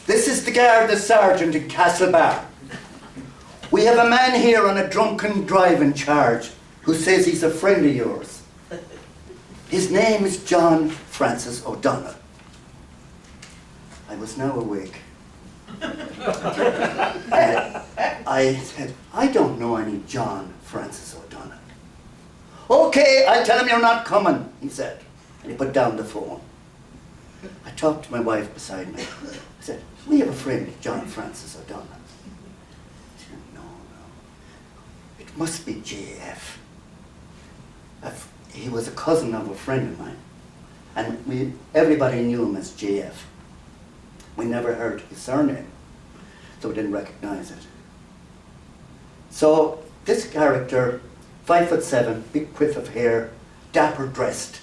This is the Garda Sergeant in Castlebar. We have a man here on a drunken driving charge who says he's a friend of yours. His name is John Francis O'Donnell. I was now awake. I said, I don't know any John Francis O'Donnell. Okay, I'll tell him you're not coming, he said. And he put down the phone. I talked to my wife beside me. I said, we have a friend, John Francis O'Donnell. She said, no. It must be JF. He was a cousin of a friend of mine. And everybody knew him as JF. We never heard his surname, so we didn't recognize it. So this character, 5'7", big quiff of hair, dapper dressed,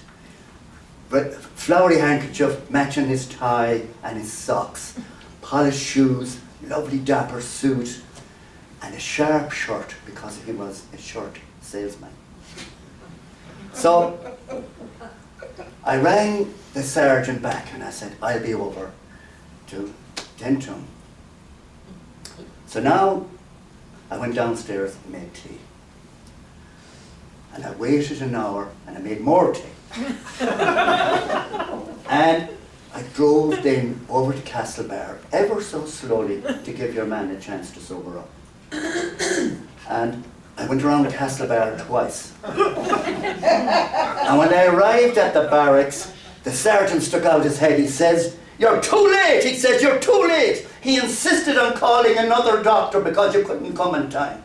flowery handkerchief matching his tie and his socks, polished shoes, lovely dapper suit, and a sharp shirt because he was a shirt salesman. So I rang the sergeant back and I said, I'll be over to tend to him. So now I went downstairs and made tea. And I waited an hour and I made more tea. And I drove then over to Castlebar ever so slowly to give your man a chance to sober up. And I went around Castlebar twice. And when I arrived at the barracks, the sergeant stuck out his head. He says, "You're too late," he says, "you're too late." He insisted on calling another doctor because you couldn't come in time.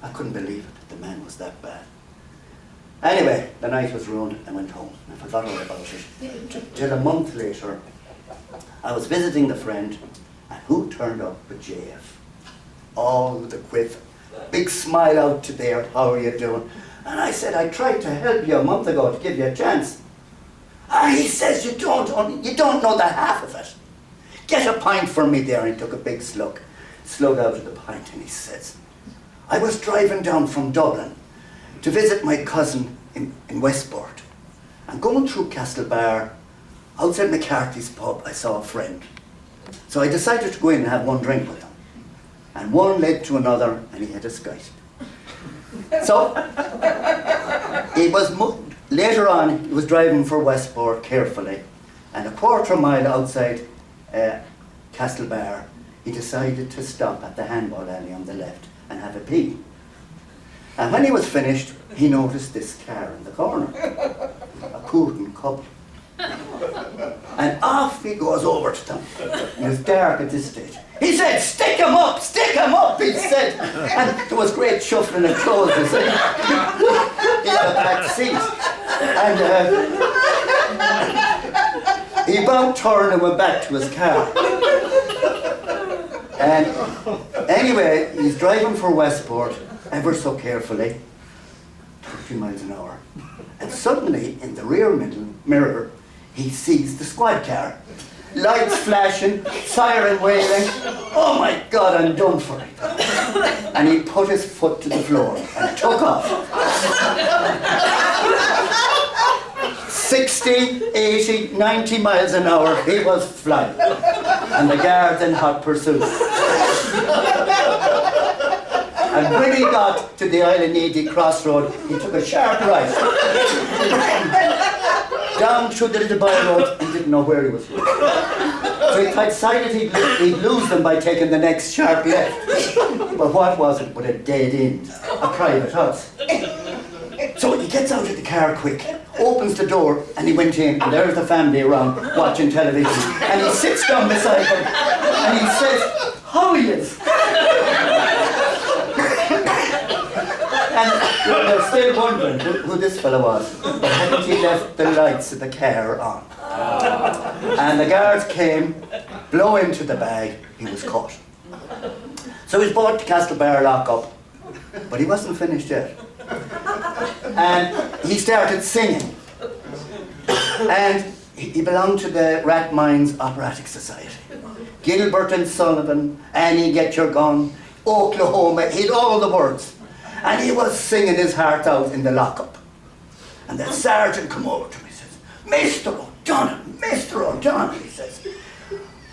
I couldn't believe it, the man was that bad. Anyway, the night was ruined and I went home. I forgot all about it. Till a month later, I was visiting the friend, and who turned up but JF? All with a quiff, big smile out to there, "How are you doing?" And I said, "I tried to help you a month ago to give you a chance." He says, you don't know the half of it. "Get a pint for me there." And he took a big slug out of the pint, and he says, "I was driving down from Dublin to visit my cousin in Westport. And going through Castlebar, outside McCarthy's pub, I saw a friend. So I decided to go in and have one drink with him. And one led to another, and he had a skite." So, later on, he was driving for Westport carefully, and a quarter mile outside Castlebar, he decided to stop at the handball alley on the left and have a pee. And when he was finished, he noticed this car in the corner, a Putin couple. And off he goes over to them. It was dark at this stage. He said, stick him up, he said. And there was great shuffling of clothes, you see, in the back seat. And he about turned and went back to his car. And anyway, he's driving for Westport, ever so carefully, 30 miles an hour. And suddenly, in the rear mirror, he sees the squad car. Lights flashing, siren wailing. "Oh my God, I'm done for it." And he put his foot to the floor and took off. 60, 80, 90 miles an hour, he was flying. And the guards in hot pursuit. And when he got to the Island Eady crossroad, he took a sharp right. Down through the little by-road and didn't know where he was going. So he decided he'd lose them by taking the next sharp left. But what was it but a dead end, a private house. So he gets out of the car quick, opens the door, and he went in, and there's the family around watching television. And he sits down beside them, and he says, "How are you?" And they're still wondering who this fellow was. But hadn't he left the lights of the car on? And the guards came, blow into the bag, he was caught. So he was brought to Castlebar lockup, but he wasn't finished yet. And he started singing. And he belonged to the Rathmines Operatic Society. Gilbert and Sullivan, Annie Get Your Gun, Oklahoma, he'd all the words. And he was singing his heart out in the lockup. And the sergeant come over to me and says, Mr. O'Donnell, he says,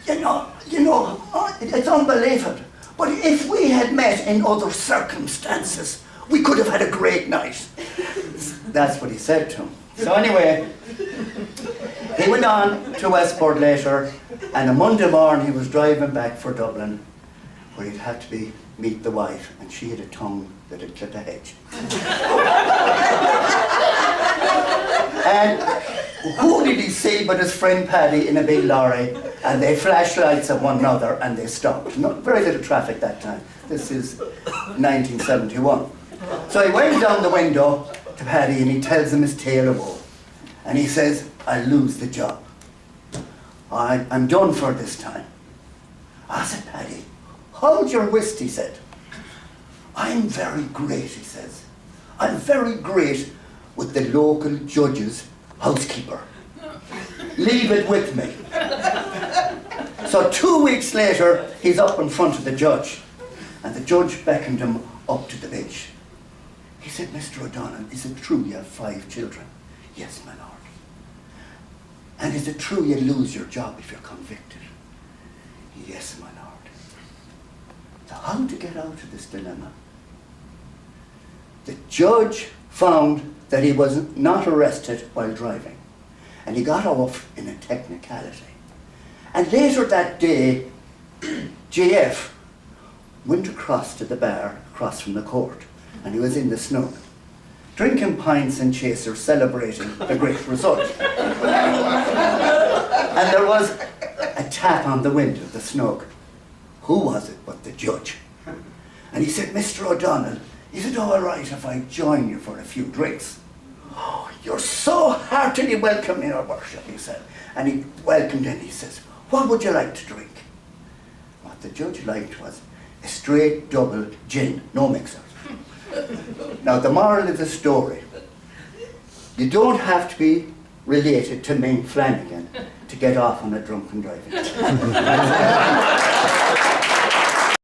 it's unbelievable. But if we had met in other circumstances, we could have had a great night. That's what he said to him. So anyway, he went on to Westport later, and a Monday morning he was driving back for Dublin, where he'd had to meet the wife, and she had a tongue that had clipped a hedge. And who did he see but his friend Paddy in a big lorry, and they flashed lights at one another and they stopped. Very little traffic that time. This is 1971. So he went down the window to Paddy and he tells him his tale of woe. And he says, "I'll lose the job. I'm done for this time." I said, "Paddy, hold your whist," he said. "I'm very great," he says. "I'm very great with the local judge's housekeeper. Leave it with me." So 2 weeks later, he's up in front of the judge, and the judge beckoned him up to the bench. He said, "Mr. O'Donnell, is it true you have 5 children?" "Yes, my lord." "And is it true you lose your job if you're convicted?" "Yes, my lord." So how to get out of this dilemma? The judge found that he was not arrested while driving, and he got off in a technicality. And later that day, JF went across to the bar across from the court, and he was in the snug, drinking pints and chasers, celebrating the great result. And there was a tap on the window of the snug. Who was it but the judge? And he said, "Mr. O'Donnell, is it all right if I join you for a few drinks?" "Oh, you're so heartily welcome, your worship," he said. And he welcomed in. He says, "What would you like to drink?" What the judge liked was a straight double gin, no mixer. Now the moral of the story, you don't have to be related to Ming Flanagan to get off on a drunken driving.